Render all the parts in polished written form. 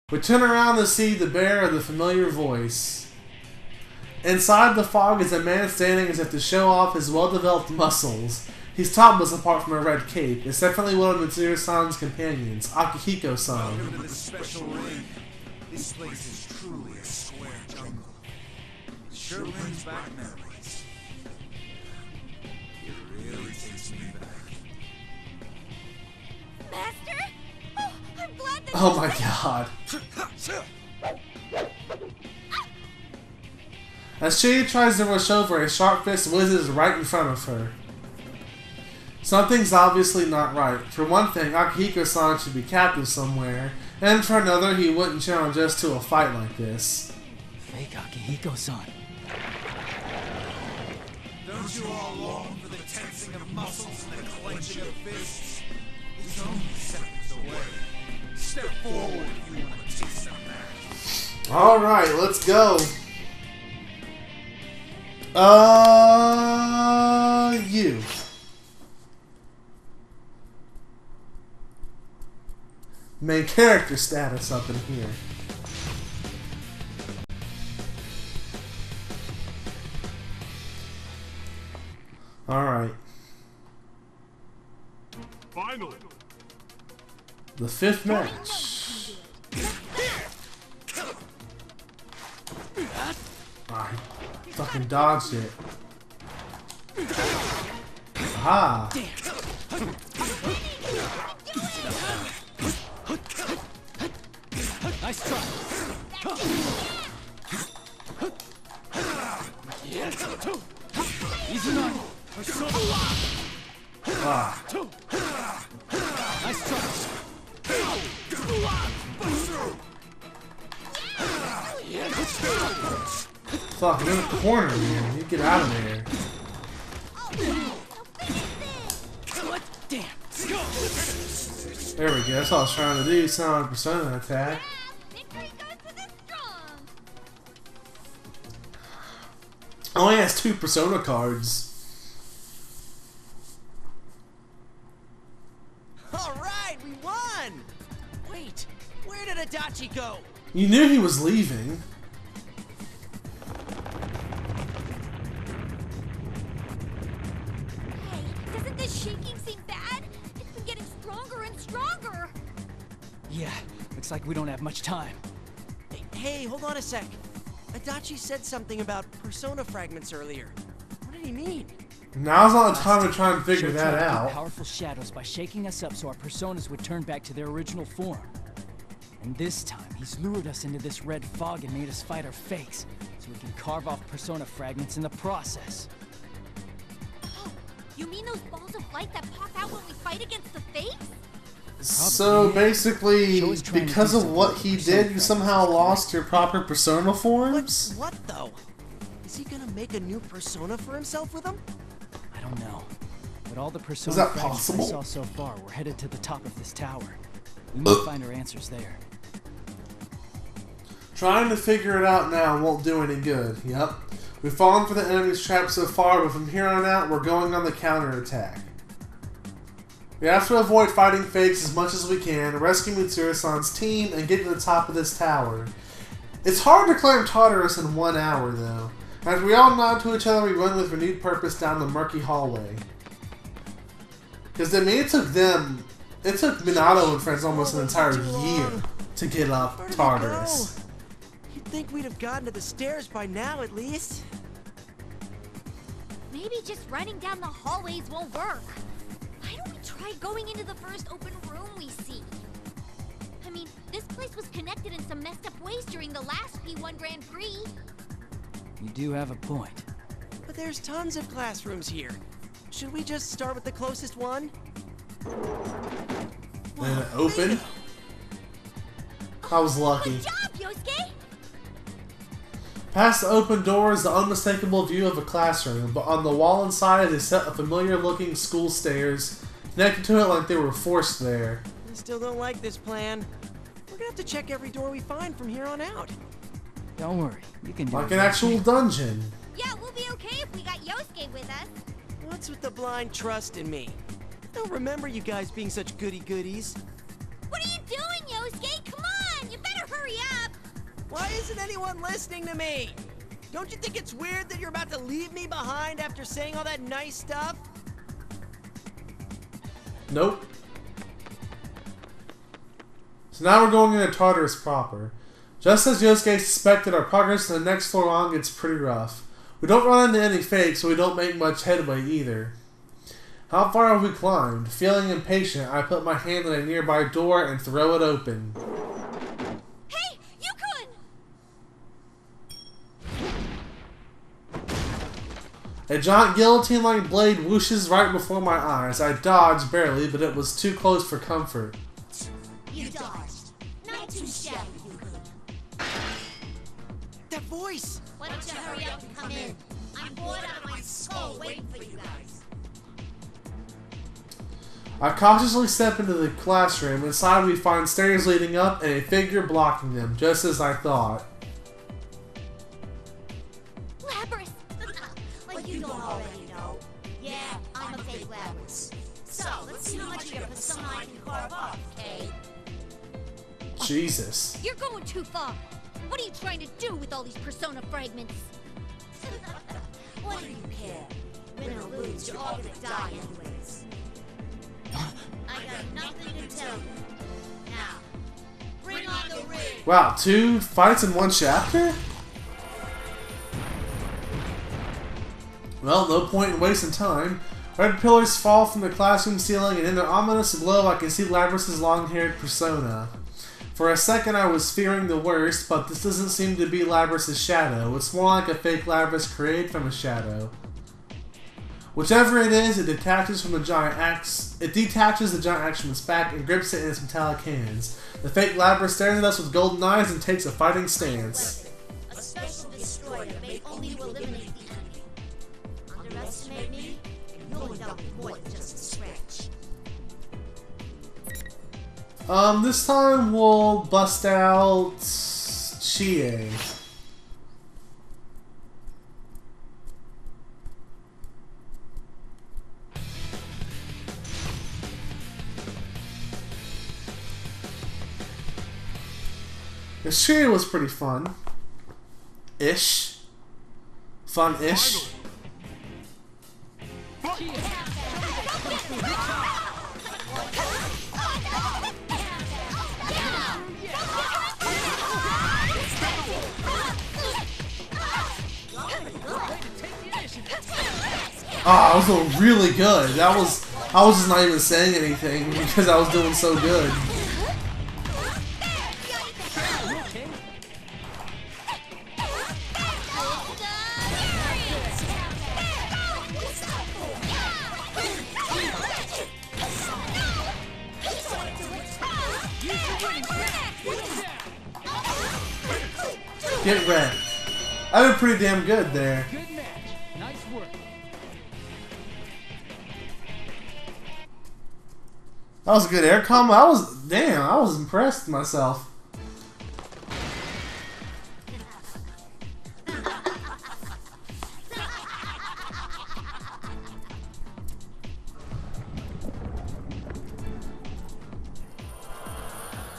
We turn around to see the bearer of the familiar voice. Inside the fog is a man standing as if to show off his well-developed muscles. He's topless apart from a red cape. It's definitely one of Mitsuru-san's companions, Akihiko-san. Welcome to this special ring. This place is truly a square jungle. It sure brings back memories. It really takes me back. Master? Oh, I'm glad that Oh my god. As she tries to rush over, a sharp fist whizzes right in front of her. Something's obviously not right. For one thing, Akihiko-san should be captive somewhere, and for another, he wouldn't challenge us to a fight like this. Fake Akihiko-san. Don't you all long for the tensing of muscles and the clenching of fists? It's only seconds away. Step forward if you want to taste some magic. Alright, let's go. You. Main character status up in here. Alright. Finally. The fifth match. I fucking dodged it. Aha! Nice try. Easy enough. Ah. Nice try. Fuck, I'm in the corner, man. You get out of there. What? Damn. There we go. That's all I was trying to do. Sound like Persona attack. victory goes to the strong. Only has 2 Persona cards. Alright, we won! Wait, where did Adachi go? You knew he was leaving. Hey, doesn't this shaking seem bad? It's been getting stronger and stronger. Yeah, looks like we don't have much time. Hey, hold on a sec. Adachi said something about persona fragments earlier. What did he mean? Now's not the time to try and figure Showed that tried to out. beat powerful shadows by shaking us up so our personas would turn back to their original form. And this time, he's lured us into this red fog and made us fight our fakes, so we can carve off persona fragments in the process. Oh, you mean those balls of light that pop out when we fight against the fakes? So basically, Joey's trying to because do of what something he with did, you Persona somehow fragments. lost your proper Persona forms? What though? Is he gonna make a new persona for himself with them? I don't know. But all the persona that fragments I possible? saw so far were headed to the top of this tower. We must find our answers there. Trying to figure it out now won't do any good. Yep. We've fallen for the enemy's trap so far, but from here on out, we're going on the counterattack. We have to avoid fighting fakes as much as we can, rescue Mitsuru-san's team, and get to the top of this tower. It's hard to climb Tartarus in 1 hour, though. As we all nod to each other, we run with renewed purpose down the murky hallway. Because, I mean, it took Minato and friends almost an entire year to get up Where did he Tartarus. go? You'd think we'd have gotten to the stairs by now, at least. Maybe just running down the hallways won't work. Why don't we try going into the first open room we see? I mean, this place was connected in some messed up ways during the last P1 Grand Prix. You do have a point. But there's tons of classrooms here. Should we just start with the closest one? And it opened. I was lucky. Good job, Yosuke! Past the open door is the unmistakable view of a classroom, but on the wall inside is a set of familiar-looking school stairs connected to it like they were forced there. I still don't like this plan. We're gonna have to check every door we find from here on out. Don't worry, you can do Like it. an actual dungeon. Yeah, we'll be okay if we got Yosuke with us. What's with the blind trust in me? I don't remember you guys being such goody-goodies. What are you doing, Yosuke? Come on! You better hurry! Why isn't anyone listening to me? Don't you think it's weird that you're about to leave me behind after saying all that nice stuff? Nope. So now we're going into Tartarus proper. Just as Yosuke suspected, our progress to the next floor on gets pretty rough. We don't run into any fakes, so we don't make much headway either. How far have we climbed? Feeling impatient, I put my hand on a nearby door and throw it open. Hey, Yukon! A giant guillotine-like blade whooshes right before my eyes. I dodged barely, but it was too close for comfort. You dodged. Not too shabby, Yukon. That voice! Why don't you hurry up and come in? I'm bored out of my skull waiting for you guys. I cautiously step into the classroom. Inside we find stairs leading up and a figure blocking them, just as I thought. Labyrinth! Like you don't already know. Yeah, I'm a fake Labyrinth. So, let's see how much of your persona I can carve off, okay? Jesus. You're going too far. What are you trying to do with all these persona fragments? What do you care? Win or lose, you're all gonna die anyways. I got nothing to tell you. Now, bring on the ring. Wow, 2 fights in 1 chapter? Well, no point in wasting time. Red pillars fall from the classroom ceiling, and in their ominous glow I can see Labrys's long-haired persona. For a second I was fearing the worst, but this doesn't seem to be Labrys's shadow. It's more like a fake Labrys created from a shadow. Whichever it is, it detaches from the giant axe. It detaches the giant axe from its back and grips it in its metallic hands. The fake Labrys stares at us with golden eyes and takes a fighting stance. A special destroyer made only to eliminate the enemy. Underestimate me, and you'll end up with more than just a scratch. This time we'll bust out Chie. The Chie was pretty fun. Ish. Fun-ish. Ah, I was doing really good. I was just not even saying anything because I was doing so good. Get ready. I did pretty damn good there. Good match. Nice work. That was a good air combo. I was impressed with myself.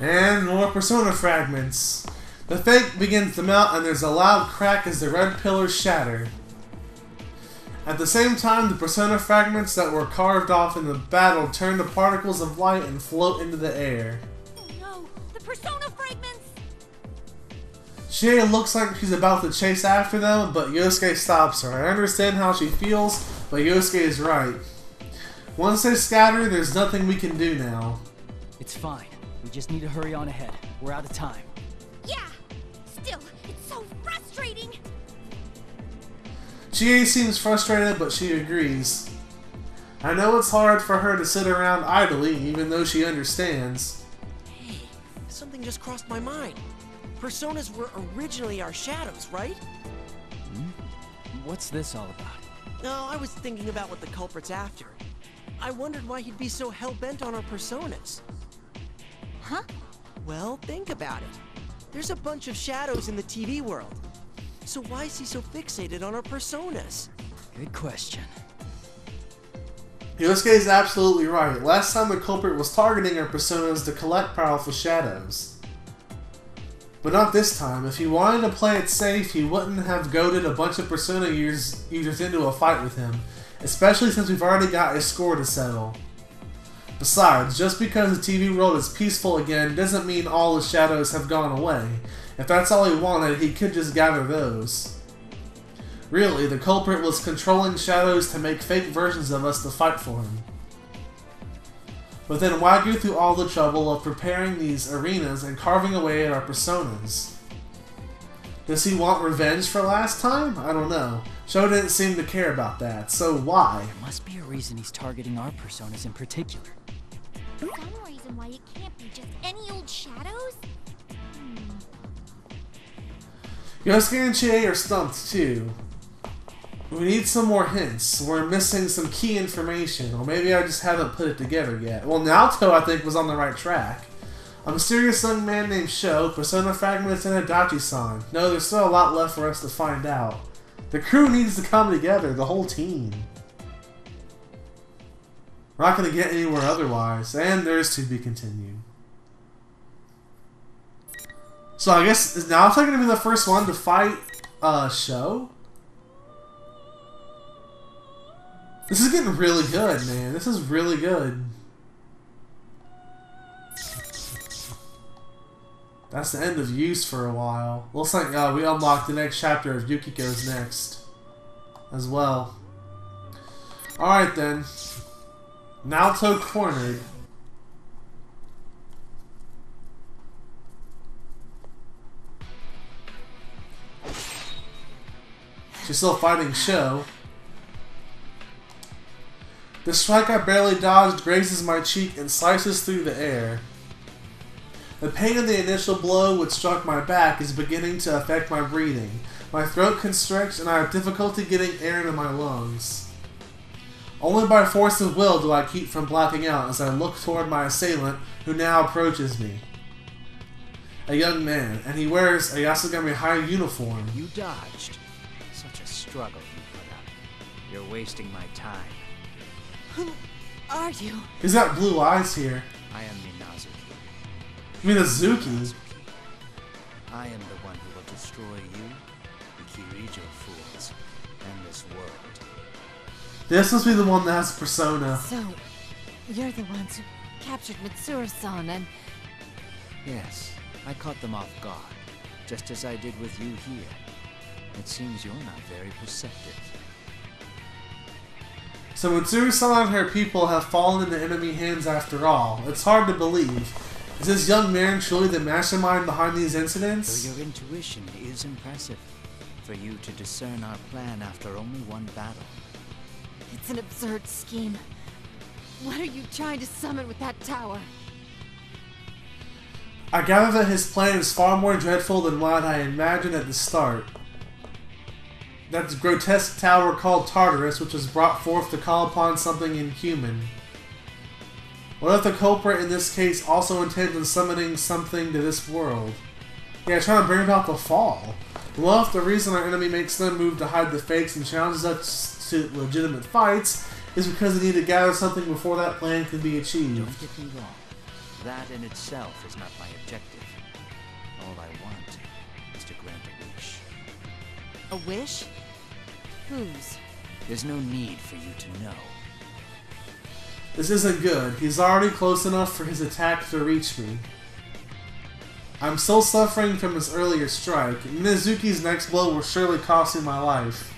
And more persona fragments. The fake begins to melt and there's a loud crack as the red pillars shatter. At the same time, the persona fragments that were carved off in the battle turn to particles of light and float into the air. Oh no, the persona fragments! Chie looks like she's about to chase after them, but Yosuke stops her. I understand how she feels, but Yosuke is right. Once they scatter, there's nothing we can do now. It's fine. We just need to hurry on ahead. We're out of time. Yeah, still, it's so frustrating! Chie seems frustrated, but she agrees. I know it's hard for her to sit around idly, even though she understands. Hey, something just crossed my mind. Personas were originally our shadows, right? What's this all about? No, I was thinking about what the culprit's after. I wondered why he'd be so hell-bent on our personas. Huh? Well, think about it. There's a bunch of shadows in the TV world. So why is he so fixated on our personas? Good question. Yosuke is absolutely right. Last time the culprit was targeting our personas to collect powerful shadows. But not this time. If he wanted to play it safe, he wouldn't have goaded a bunch of Persona users into a fight with him, especially since we've already got a score to settle. Besides, just because the TV world is peaceful again doesn't mean all the shadows have gone away. If that's all he wanted, he could just gather those. Really, the culprit was controlling shadows to make fake versions of us to fight for him. But then why go through all the trouble of preparing these arenas and carving away at our personas? Does he want revenge for last time? I don't know. Sho didn't seem to care about that, so why? There must be a reason he's targeting our personas in particular. Some reason why it can't be just any old shadows? Yosuke and Chie are stumped too. We need some more hints. We're missing some key information, or maybe I just haven't put it together yet. Well, Naoto, I think, was on the right track. A mysterious young man named Sho, Persona Fragments, and Adachi-san. No, there's still a lot left for us to find out. The crew needs to come together, the whole team. We're not going to get anywhere otherwise, and there's to be continued. So I guess, is Naoto going to be the first one to fight Sho? This is getting really good, man. This is really good. That's the end of use for a while. Looks like we unlocked the next chapter of Yukiko's next as well. Alright then. Naoto cornered. She's still fighting Sho. The strike I barely dodged grazes my cheek and slices through the air. The pain of the initial blow which struck my back is beginning to affect my breathing. My throat constricts and I have difficulty getting air into my lungs. Only by force of will do I keep from blacking out as I look toward my assailant, who now approaches me. A young man, and he wears a Yasugami High uniform. You dodged. Such a struggle you put up. You're wasting my time. Who are you? He's got blue eyes here. I am Minazuki. Minazuki? I am the one who will destroy you, the Kirijo fools, and this world. This must be the one that has Persona. So, you're the ones who captured Mitsuru-san and... Yes, I caught them off guard, just as I did with you here. It seems you're not very perceptive. So Mitsuru-san and her people have fallen into enemy hands after all. It's hard to believe. Is this young man truly the mastermind behind these incidents? Though your intuition is impressive, for you to discern our plan after only one battle. it's an absurd scheme. What are you trying to summon with that tower? I gather that his plan is far more dreadful than what I imagined at the start. That grotesque tower called Tartarus, which was brought forth to call upon something inhuman. What if the culprit in this case also intends on summoning something to this world? Yeah, trying to bring about the fall. What if the reason our enemy makes them move to hide the fakes and challenges us to legitimate fights is because they need to gather something before that plan can be achieved? Don't get me wrong. That in itself is not my objective. All I want is to grant a wish. A wish? Whose? There's no need for you to know. This isn't good. He's already close enough for his attack to reach me. I'm still suffering from his earlier strike. Minazuki's next blow will surely cost me my life.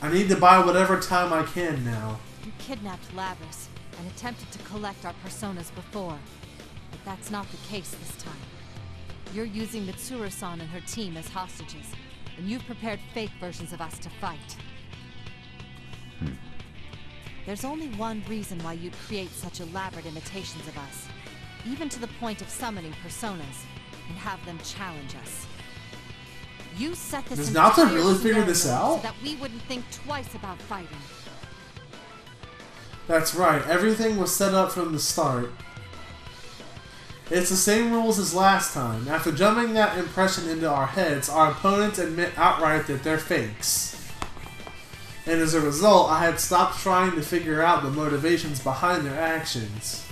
I need to buy whatever time I can now. You kidnapped Labrys and attempted to collect our personas before. But that's not the case this time. You're using Mitsuru-san and her team as hostages, and you've prepared fake versions of us to fight. There's only one reason why you'd create such elaborate imitations of us, even to the point of summoning personas, and have them challenge us. You set this Does Naoto entire really figure this scenario out? so that we wouldn't think twice about fighting. That's right, everything was set up from the start. It's the same rules as last time. After jumping that impression into our heads, our opponents admit outright that they're fakes. And as a result, I had stopped trying to figure out the motivations behind their actions.